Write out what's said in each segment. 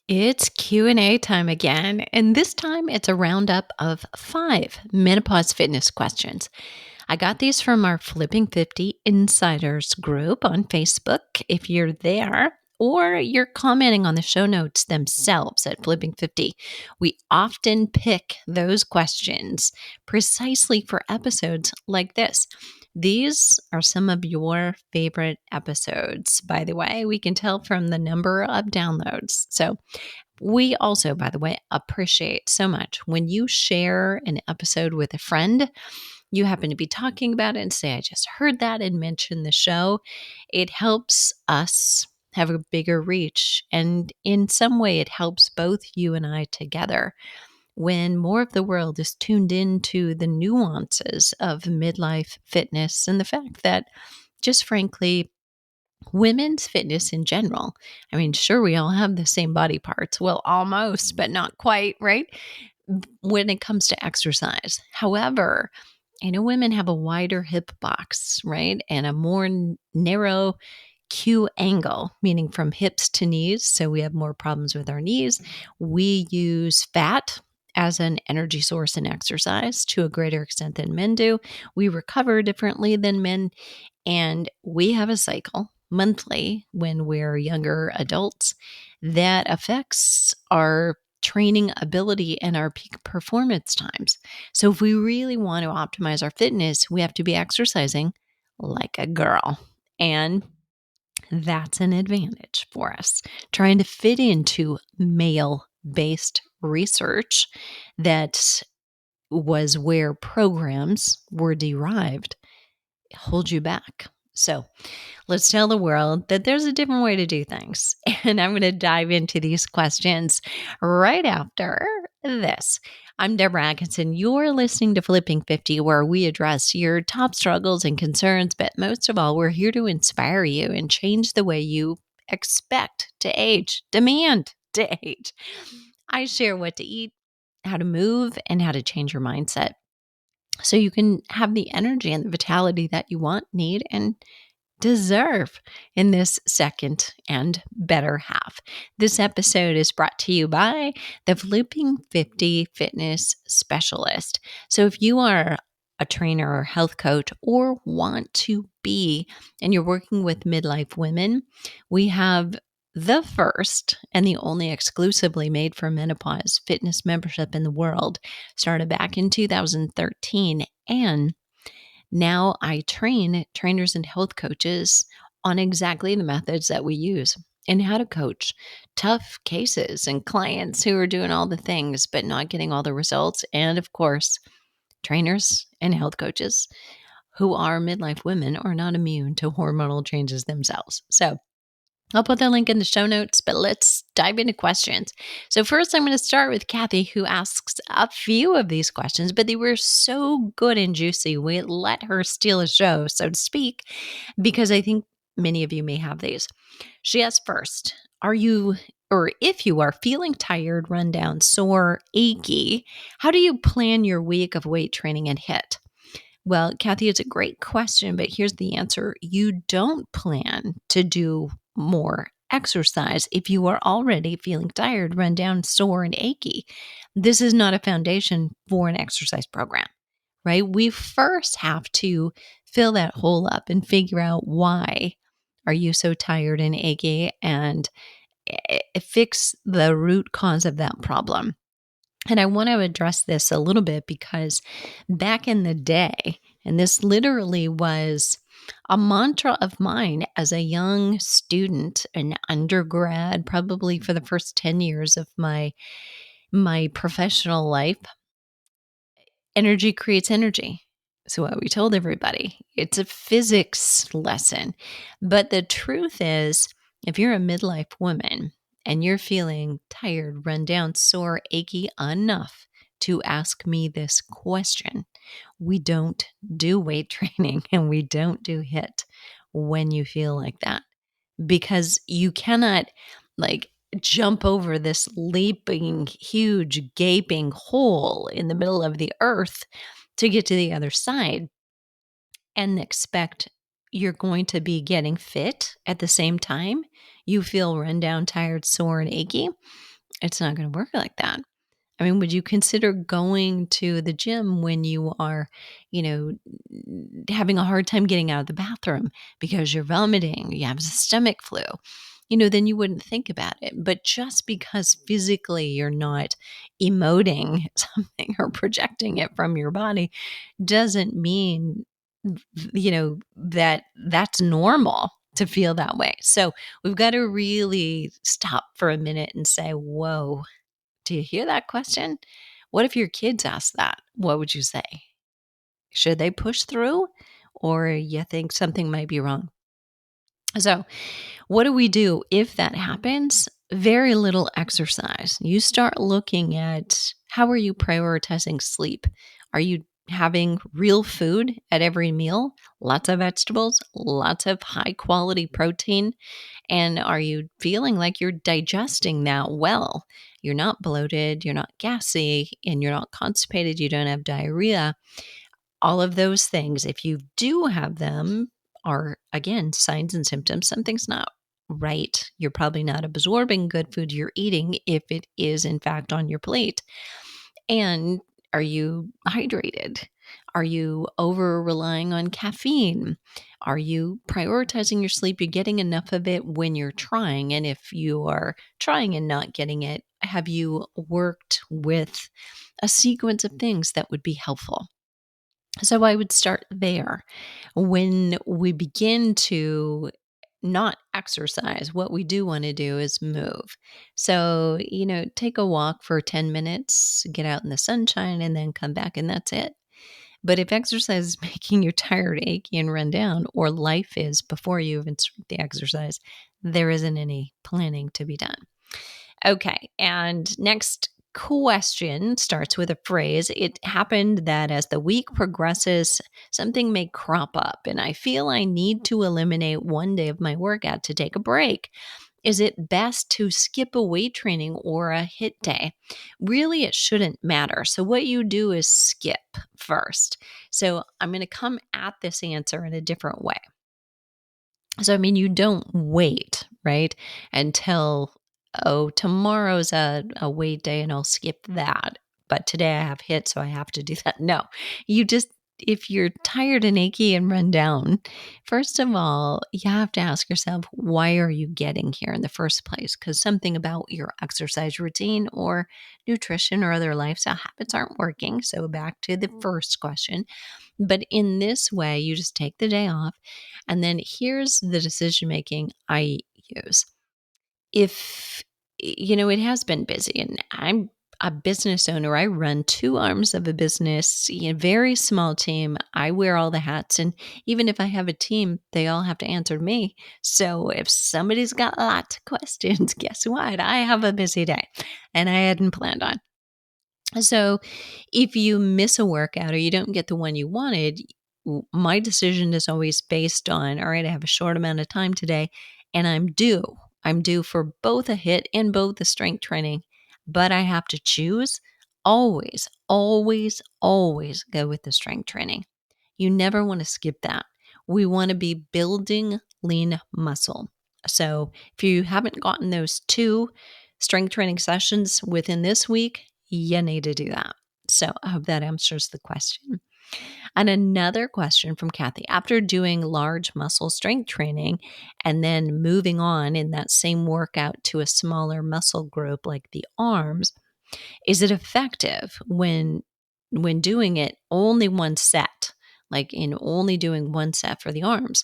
It's Q&A time again, and this time it's a roundup of 5 menopause fitness questions. I got these from our Flipping 50 Insiders group on Facebook. If you're there, or you're commenting on the show notes themselves at Flipping 50, we often pick those questions precisely for episodes like this. These are some of your favorite episodes, by the way. We can tell from the number of downloads. So, we also, by the way, appreciate so much when you share an episode with a friend. You happen to be talking about it and say, I just heard that and mention the show. It helps us have a bigger reach. And in some way, it helps both you and I together when more of the world is tuned into the nuances of midlife fitness and the fact that, just frankly, women's fitness in general. I mean, sure, we all have the same body parts. Well, almost, but not quite, right? When it comes to exercise. However, I know women have a wider hip box, right? And a more narrow Q angle, meaning from hips to knees. So we have more problems with our knees. We use fat as an energy source in exercise to a greater extent than men do. We recover differently than men, and we have a cycle monthly when we're younger adults that affects our training ability and our peak performance times. So, if we really want to optimize our fitness, we have to be exercising like a girl. And that's an advantage for us. Trying to fit into male based research that was where programs were derived hold you back. So let's tell the world that there's a different way to do things. And I'm going to dive into these questions right after this. I'm Deborah Atkinson. You're listening to Flipping 50, where we address your top struggles and concerns. But most of all, we're here to inspire you and change the way you expect to age, demand to age. I share what to eat, how to move, and how to change your mindset so you can have the energy and the vitality that you want, need, and deserve in this second and better half. This episode is brought to you by the Flipping 50 Fitness Specialist. So if you are a trainer or health coach or want to be, and you're working with midlife women, we have the first and the only exclusively made for menopause fitness membership in the world. Started back in 2013, and now I train trainers and health coaches on exactly the methods that we use and how to coach tough cases and clients who are doing all the things but not getting all the results. And of course, trainers and health coaches who are midlife women are not immune to hormonal changes themselves. So I'll put the link in the show notes, but let's dive into questions. So, first, I'm going to start with Kathy, who asks a few of these questions, but they were so good and juicy. We let her steal a show, so to speak, because I think many of you may have these. She asks first, are you, or if you are feeling tired, run down, sore, achy, how do you plan your week of weight training and HIIT? Well, Kathy, it's a great question, but here's the answer. You don't plan to do more exercise if you are already feeling tired, run down, sore, and achy. This is not a foundation for an exercise program, right? We first have to fill that hole up and figure out why are you so tired and achy and fix the root cause of that problem. And I want to address this a little bit because back in the day, and this literally was a mantra of mine as a young student, an undergrad, probably for the first 10 years of my professional life, energy creates energy. So what we told everybody, it's a physics lesson. But the truth is, if you're a midlife woman and you're feeling tired, run down, sore, achy enough to ask me this question, we don't do weight training and we don't do HIIT when you feel like that, because you cannot like jump over this leaping, huge, gaping hole in the middle of the earth to get to the other side and expect you're going to be getting fit at the same time you feel run down, tired, sore, and achy. It's not going to work like that. I mean, would you consider going to the gym when you are, you know, having a hard time getting out of the bathroom because you're vomiting, you have a stomach flu? Then you wouldn't think about it. But just because physically you're not emoting something or projecting it from your body doesn't mean, that that's normal to feel that way. So we've got to really stop for a minute and say, whoa, do you hear that question? What if your kids ask that? What would you say? Should they push through, or you think something might be wrong? So, what do we do if that happens? Very little exercise. You start looking at, how are you prioritizing sleep? Are you having real food at every meal? Lots of vegetables, lots of high quality protein. And are you feeling like you're digesting that well? You're not bloated, you're not gassy, and you're not constipated, you don't have diarrhea. All of those things, if you do have them, are again signs and symptoms. Something's not right. You're probably not absorbing good food you're eating if it is, in fact, on your plate. And are you hydrated? Are you over relying on caffeine? Are you prioritizing your sleep? You're getting enough of it when you're trying. And if you are trying and not getting it, have you worked with a sequence of things that would be helpful? So I would start there. When we begin to not exercise, what we do want to do is move. So, take a walk for 10 minutes, get out in the sunshine, and then come back, and that's it. But if exercise is making you tired, achy, and run down, or life is before you even start the exercise, there isn't any planning to be done. Okay. And next question starts with a phrase. It happened that as the week progresses, something may crop up, and I feel I need to eliminate one day of my workout to take a break. Is it best to skip a weight training or a HIIT day? Really, it shouldn't matter. So, what you do is skip first. So, I'm going to come at this answer in a different way. So, I mean, you don't wait, right, until, oh, tomorrow's a wait day and I'll skip that. But today I have HIIT, so I have to do that. No, you just, if you're tired and achy and run down, first of all, you have to ask yourself, why are you getting here in the first place? Because something about your exercise routine or nutrition or other lifestyle habits aren't working. So, back to the first question. But in this way, you just take the day off. And then here's the decision making I use. If, it has been busy and I'm a business owner, I run two arms of a business, very small team. I wear all the hats. And even if I have a team, they all have to answer to me. So if somebody's got lots of questions, guess what? I have a busy day and I hadn't planned on. So if you miss a workout or you don't get the one you wanted, my decision is always based on, all right, I have a short amount of time today and I'm due. I'm due for both a HIIT and both the strength training, but I have to choose. Always, always, always go with the strength training. You never want to skip that. We want to be building lean muscle. So if you haven't gotten those two strength training sessions within this week, you need to do that. So I hope that answers the question. And another question from Kathy. After doing large muscle strength training and then moving on in that same workout to a smaller muscle group like the arms, is it effective when doing it only one set, like in only doing one set for the arms?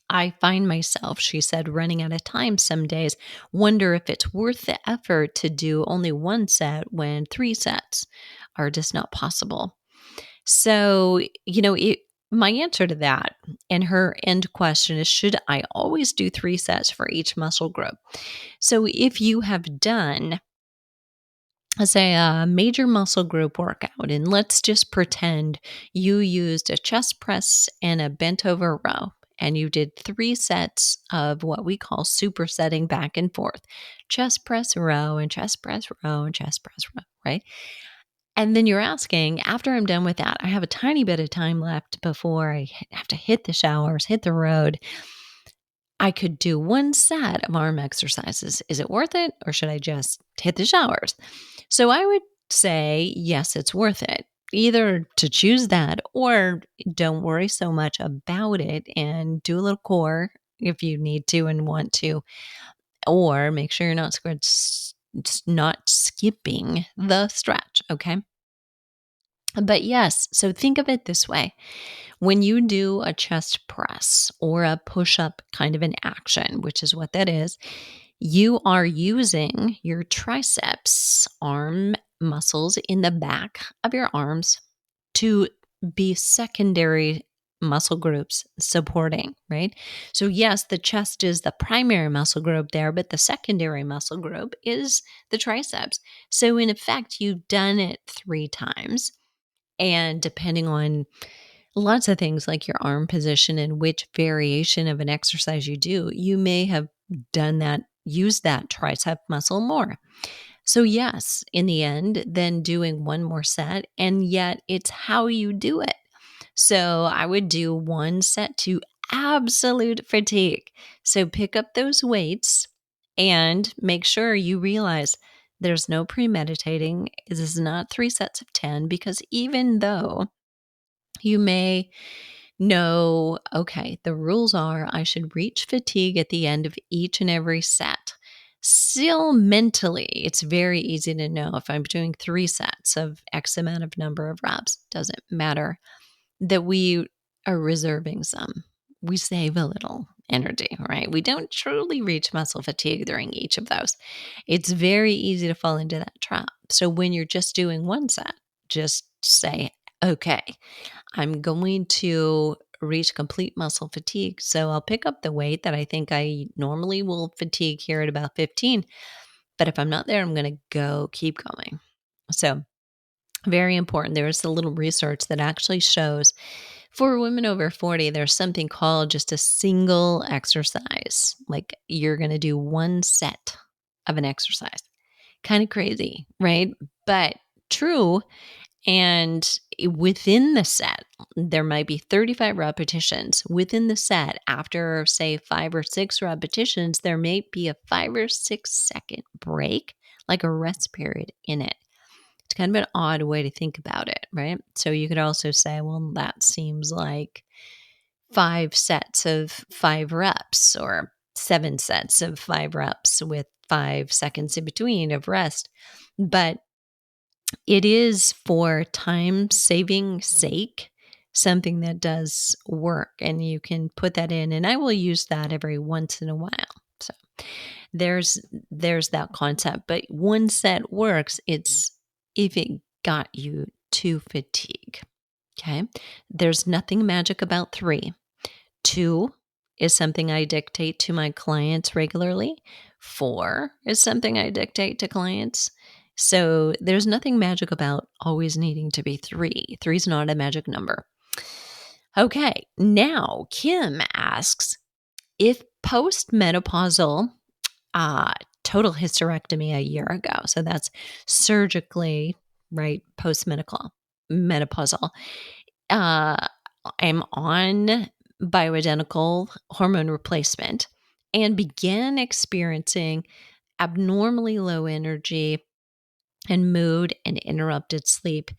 I find myself, she said, running out of time some days, wonder if it's worth the effort to do only one set when three sets are just not possible. So, my answer to that and her end question is, should I always do three sets for each muscle group? So if you have done, let's say, a major muscle group workout, and let's just pretend you used a chest press and a bent over row, and you did three sets of what we call supersetting back and forth, chest press row and chest press row and chest press row, right? And then you're asking, after I'm done with that, I have a tiny bit of time left before I have to hit the showers, hit the road. I could do one set of arm exercises. Is it worth it, or should I just hit the showers? So I would say, yes, it's worth it. Either to choose that or don't worry so much about it and do a little core if you need to and want to, or make sure you're not skipping the stretch. Okay. But yes, so think of it this way. When you do a chest press or a push up kind of an action, which is what that is, you are using your triceps, arm muscles in the back of your arms to be secondary muscle groups supporting, right? So, yes, the chest is the primary muscle group there, but the secondary muscle group is the triceps. So, in effect, you've done it 3 times. And depending on lots of things like your arm position and which variation of an exercise you do, you may have done that, use that tricep muscle more. So, yes, in the end, then doing one more set, and yet it's how you do it. So, I would do one set to absolute fatigue. So, pick up those weights and make sure you realize there's no premeditating. This is not 3 sets of 10, because even though you may know, okay, the rules are I should reach fatigue at the end of each and every set. Still, mentally, it's very easy to know if I'm doing 3 sets of X amount of number of reps, doesn't matter, that we are reserving some. We save a little energy, right? We don't truly reach muscle fatigue during each of those. It's very easy to fall into that trap. So when you're just doing one set, just say, okay, I'm going to reach complete muscle fatigue. So I'll pick up the weight that I think I normally will fatigue here at about 15. But if I'm not there, I'm going to keep going. So, very important. There is a little research that actually shows for women over 40, there's something called just a single exercise. Like you're going to do one set of an exercise. Kind of crazy, right? But true. And within the set, there might be 35 repetitions. Within the set, after say 5 or 6 repetitions, there may be a 5 or 6 second break, like a rest period in it. It's kind of an odd way to think about it, right? So you could also say, well, that seems like 5 sets of 5 reps or 7 sets of 5 reps with 5 seconds in between of rest. But it is for time saving sake something that does work, and you can put that in, and I will use that every once in a while. So there's that concept, but one set works. It's if it got you to fatigue. Okay. There's nothing magic about 3. 2 is something I dictate to my clients regularly. 4 is something I dictate to clients. So there's nothing magic about always needing to be 3. 3 is not a magic number. Okay, now Kim asks, if postmenopausal total hysterectomy a year ago, so that's surgically, right, menopausal, I'm on bioidentical hormone replacement and began experiencing abnormally low energy and mood and interrupted sleep.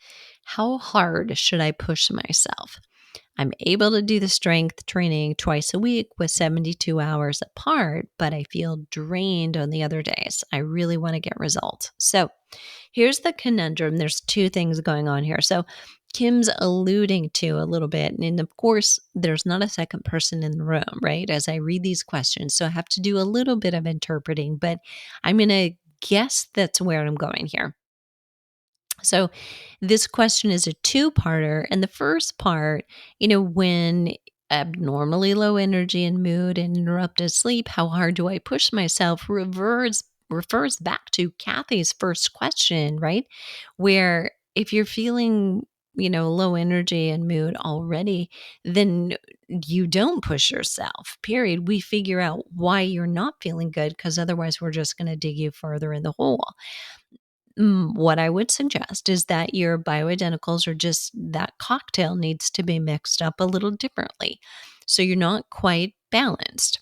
How hard should I push myself? I'm able to do the strength training twice a week with 72 hours apart, but I feel drained on the other days. I really want to get results. So here's the conundrum. There's 2 things going on here. So Kim's alluding to a little bit, and of course, there's not a second person in the room, right? As I read these questions. So I have to do a little bit of interpreting, but I'm going to guess that's where I'm going here. So this question is a 2-parter. And the first part, when abnormally low energy and mood and interrupted sleep, how hard do I push myself? Refers back to Kathy's first question, right? Where if you're feeling, low energy and mood already, then you don't push yourself, period. We figure out why you're not feeling good, because otherwise we're just going to dig you further in the hole. What I would suggest is that your bioidenticals are just that cocktail needs to be mixed up a little differently. So you're not quite balanced.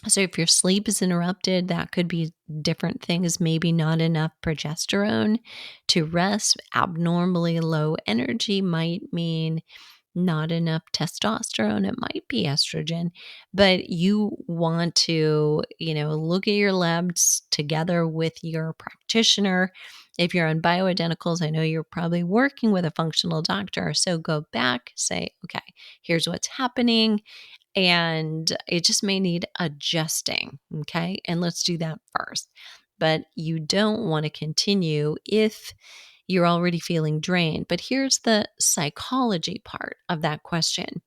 So if your sleep is interrupted, that could be different things, maybe not enough progesterone to rest. Abnormally low energy might mean not enough testosterone. It might be estrogen, but you want to, look at your labs together with your practitioner. If you're on bioidenticals, I know you're probably working with a functional doctor. So go back, say, okay, here's what's happening. And it just may need adjusting. Okay. And let's do that first. But you don't want to continue if you're already feeling drained. But here's the psychology part of that question.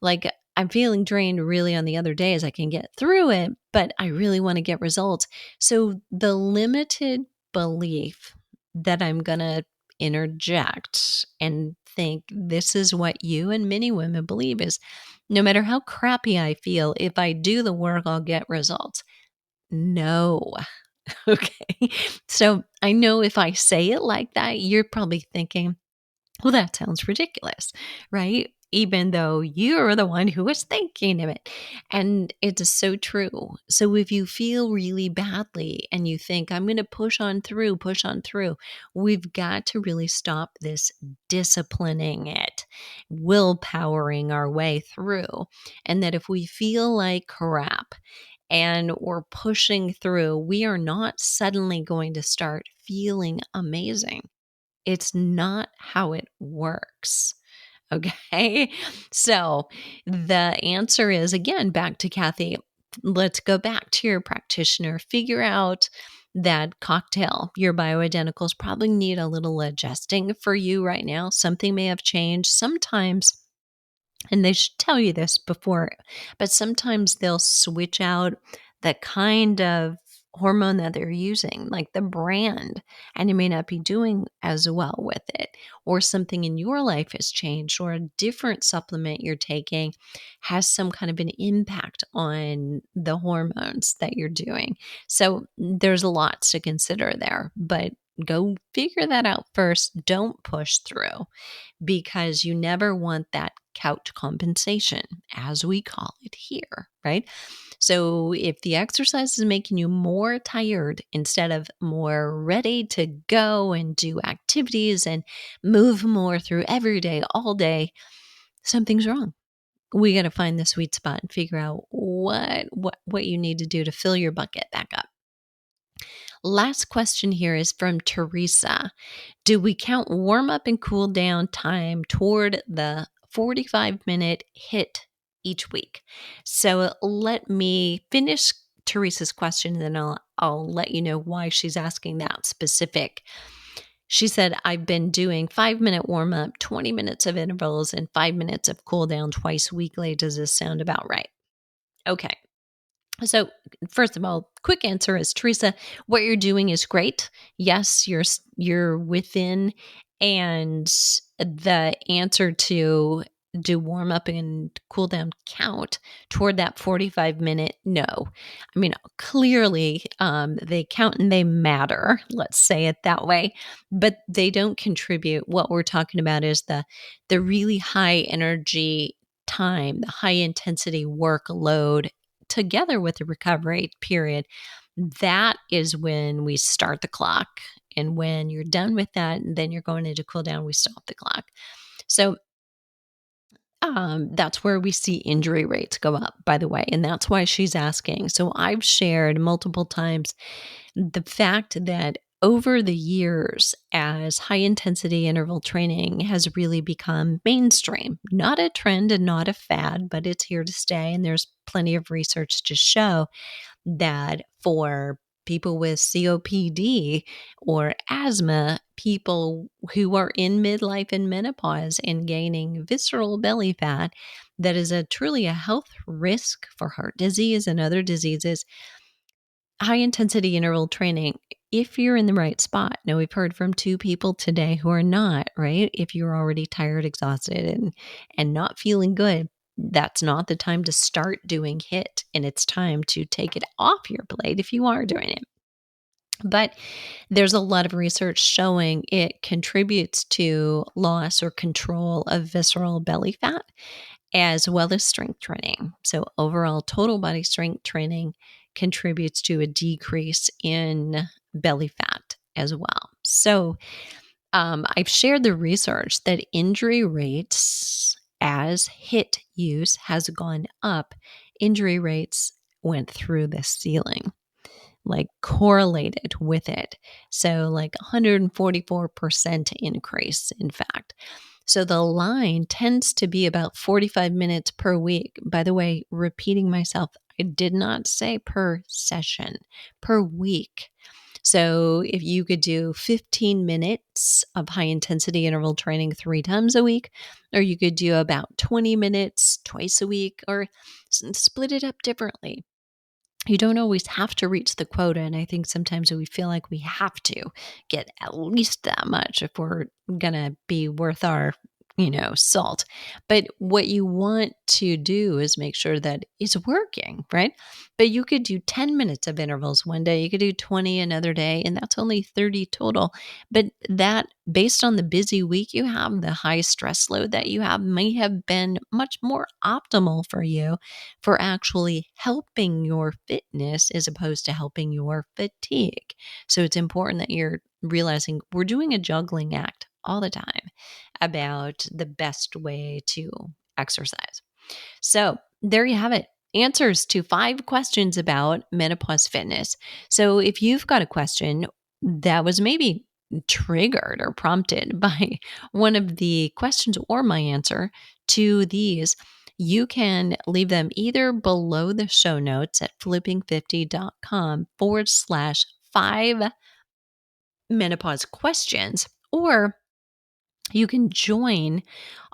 Like, I'm feeling drained really on the other days. I can get through it, but I really want to get results. So the limited belief that I'm going to interject and think this is what you and many women believe is no matter how crappy I feel, if I do the work, I'll get results. No. Okay. So I know if I say it like that, you're probably thinking, well, that sounds ridiculous, right? Even though you're the one who was thinking of it. And it's so true. So if you feel really badly and you think, I'm going to push on through, we've got to really stop this disciplining it, willpowering our way through. And that if we feel like crap, and we're pushing through, we are not suddenly going to start feeling amazing. It's not how it works. Okay. So the answer is again, back to Kathy. Let's go back to your practitioner, figure out that cocktail. Your bioidenticals probably need a little adjusting for you right now. Something may have changed. Sometimes, and they should tell you this before, but sometimes they'll switch out the kind of hormone that they're using, like the brand, and you may not be doing as well with it, or something in your life has changed, or a different supplement you're taking has some kind of an impact on the hormones that you're doing. So there's lots to consider there, but go figure that out first. Don't push through because you never want that couch compensation, as we call it here, right? So if the exercise is making you more tired instead of more ready to go and do activities and move more through every day, all day, something's wrong. We got to find the sweet spot and figure out what you need to do to fill your bucket back up. Last question here is from Teresa. Do we count warm up and cool down time toward the 45-minute HIIT each week? So let me finish Teresa's question and then I'll let you know why she's asking that specific. She said, I've been doing 5-minute warm up, 20 minutes of intervals, and 5 minutes of cool down twice weekly. Does this sound about right? Okay. So, first of all, quick answer is Teresa, what you're doing is great. Yes, you're within, and the answer to do warm up and cool down count toward that 45-minute? No. I mean, clearly they count and they matter. Let's say it that way, but they don't contribute. What we're talking about is the really high energy time, the high intensity workload together with the recovery period. That is when we start the clock. And when you're done with that, and then you're going into cool down, we stop the clock. So that's where we see injury rates go up, by the way. And that's why she's asking. So I've shared multiple times the fact that over the years, as high intensity interval training has really become mainstream, not a trend and not a fad, but it's here to stay. And there's plenty of research to show that for people with COPD or asthma, people who are in midlife and menopause and gaining visceral belly fat, that is truly a health risk for heart disease and other diseases. High intensity interval training, if you're in the right spot. Now, we've heard from 2 people today who are not, right? If you're already tired, exhausted, and not feeling good, that's not the time to start doing HIIT, and it's time to take it off your plate if you are doing it. But there's a lot of research showing it contributes to loss or control of visceral belly fat. as well as strength training. So, overall, total body strength training contributes to a decrease in belly fat as well. So, I've shared the research that injury rates as HIIT use has gone up. Injury rates went through the ceiling, like correlated with it. So, like 144% increase, in fact. So, the line tends to be about 45 minutes per week. By the way, repeating myself, I did not say per session, per week. So, if you could do 15 minutes of high intensity interval training 3 times a week, or you could do about 20 minutes twice a week, or split it up differently. You don't always have to reach the quota. And I think sometimes we feel like we have to get at least that much if we're going to be worth our salt. But what you want to do is make sure that it's working, right? But you could do 10 minutes of intervals one day, you could do 20 another day, and that's only 30 total. But that, based on the busy week you have, the high stress load that you have, may have been much more optimal for you for actually helping your fitness as opposed to helping your fatigue. So it's important that you're realizing we're doing a juggling act all the time about the best way to exercise. So there you have it. Answers to 5 questions about menopause fitness. So if you've got a question that was maybe triggered or prompted by one of the questions or my answer to these, you can leave them either below the show notes at flipping50.com/5 menopause questions, or you can join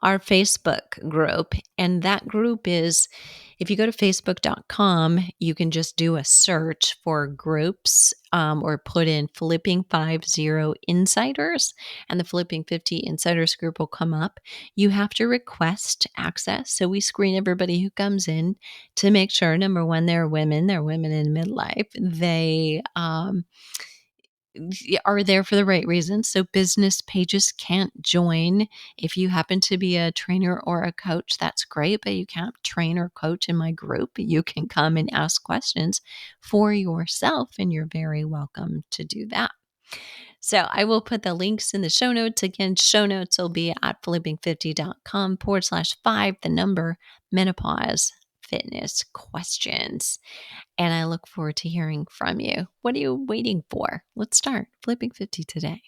our Facebook group. And that group is, if you go to facebook.com, you can just do a search for groups, or put in Flipping 50 Insiders, and the Flipping 50 Insiders group will come up. You have to request access. So we screen everybody who comes in to make sure, number one, they're women in midlife. They, are there for the right reasons. So business pages can't join. If you happen to be a trainer or a coach, that's great, but you can't train or coach in my group. You can come and ask questions for yourself, and you're very welcome to do that. So I will put the links in the show notes. Again, show notes will be at flipping50.com/5, the number, menopause fitness questions. And I look forward to hearing from you. What are you waiting for? Let's start flipping 50 today.